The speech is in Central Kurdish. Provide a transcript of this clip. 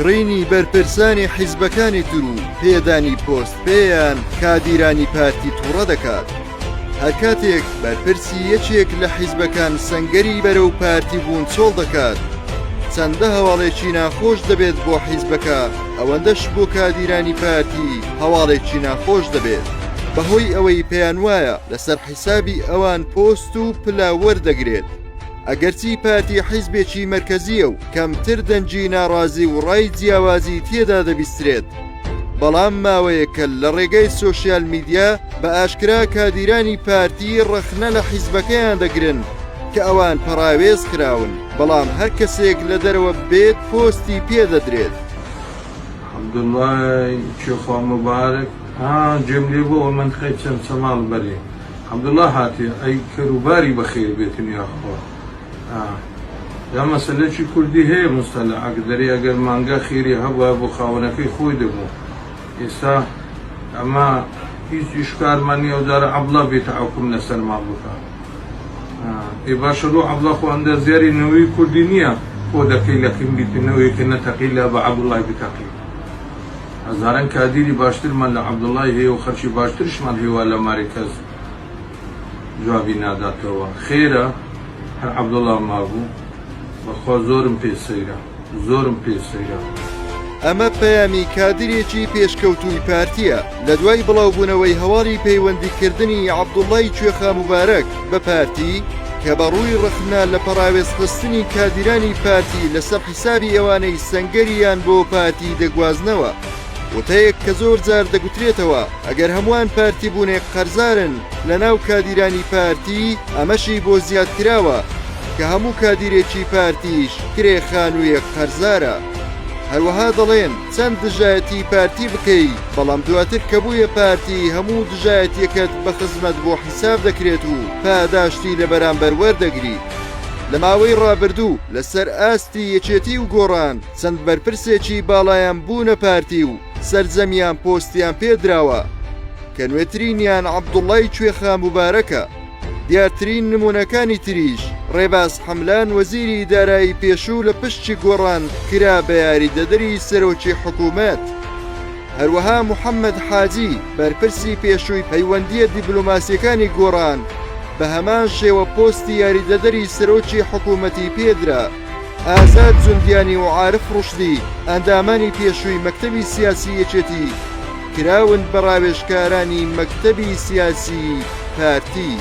کڕینی بەرپرسانی حیزبەکانی تر و پێدانی پۆست پێیان کادیرانی پارتی تووڕە دەکات. هەر کاتێک بەرپرسی یەکێک لە حیزبەکان سەنگەری بەرەو پارتی بوون چۆڵ دەکات، چەندە هەواڵێکی ناخۆش دەبێت بۆ حیزبەکە، ئەوەندەش بۆ کادیرانی پارتی هەواڵێکی ناخۆش دەبێت، بەهۆی ئەوەی پێیان وایە لەسەر حیسابی ئەوان پۆست و پلا وەردەگرێت. ئەگەرچی پارتی حیزبێکی مەرکەزیە و کەمتر دەنجی ناڕازی و ڕای جیاوازی تێدا دەبیسترێت، بەڵام ماوەیەکە لە ڕێگەی سۆشیال میدیا بە ئاشکرا کادیرانی پارتی ڕەخنە لە حیزبەکەیان دەگرن کە ئەوان پەراوێز خراون، بەڵام هەر کەسێک لە دەرەوە بێت پۆستی پێدەدرێت. عەبدوڵڵای چێخوا مبارەک جێم لێ بۆ من خەی چەند چەماڵ بەرێ عەبدوڵڵا هاتێ ئەی کەروباری بەخێر بێتن یاخوا یا مەسەلەی کوردی هەیە مستەلە ئەگدەری ئەگەر مانگا خێری هەبووە بۆ خاوەنەکەی خۆی دەبوو. ئێستا ئەمە هیچ ئیشکارمان نییە و جارە عەبدوڵڵا بێتە حوکم لەسەر ماڵ بکە. ئێ باشە ڕۆ عەبدوڵڵا خۆ ئەندازیاری نەوەی کوردی نییە خۆ دەکەی لە کەمبیتنەوەی کە نەتەقی لە بە عەبدوڵڵای بتەقی. هەزاران کادیری باشترمان لە عەبدوڵڵای هەیە و خەرچی باشترشمان هێوا لە مارێکەز جوابی ناداتەوە. خێرە هەر عەبدوڵڵا مابوو بەخوا زۆرم پێ سەیرە، زۆرم پێ سەیرە. ئەمە پەیامی کادرێکی پێشکەوتووی پارتیە لە دوای بڵاوبوونەوەی هەواڵی پەیوەندیکردنی عەبدوڵڵای کوێخا مبارەک بە پارتی کە بەڕووی ڕخنە لە پەراوێزخستنی کادیرانی پارتی لەسەر حیسابی ئەوانەی سەنگەریان بۆ پارتی دەگوازنەوە. وتەیەک کە زۆر جار دەگوترێتەوە ئەگەر هەمووان پارتی بوونێک قەرزارن لە ناو کادیرانی پارتی، ئەمەشی بۆ زیاد کراوە کە هەموو کادیرێکی پارتیش کرێخان و یەک قەرزارە. هەروەها دەڵێن چەند دژایەتی پارتی بکەی، بەڵام دواتر کە بوویە پارتی هەموو دژایەتیەکەت بە خزمەت بۆ حیساب دەکرێت و پاداشتی لە بەرامبەر وەردەگری. لە ماوەی ڕابردوو لەسەر ئاستی یەکێتی و گۆڕان چەند بەرپرسێکی باڵایان بوونە پارتی و سەرجەمیان پۆستیان پێدراوە کە نوێترینیان عەبدوڵڵای کوێخا مبارەکە. دیارترین نمونەکانی تریش ڕێباز حەملان وەزیری دارایی پێشوو لە پشتی گۆڕان کرا بە یاریدەدەری سەرۆکی حکوومەت. هەروەها موحەممەد حاجی بەرپرسی پێشووی پەیوەندیە دیپلۆماسیەکانی گۆڕان بە هەمان شێوە پۆستی یاریدەدەری سەرۆکی حکوومەتی پێدرا. ئازاد جوندیانی و عارف ڕوشدی ئەندامانی پێشووی مەکتەبی سیاسی یەکێتی کراون بە ڕاوێژکارانی مەکتەبی سیاسی پارتی.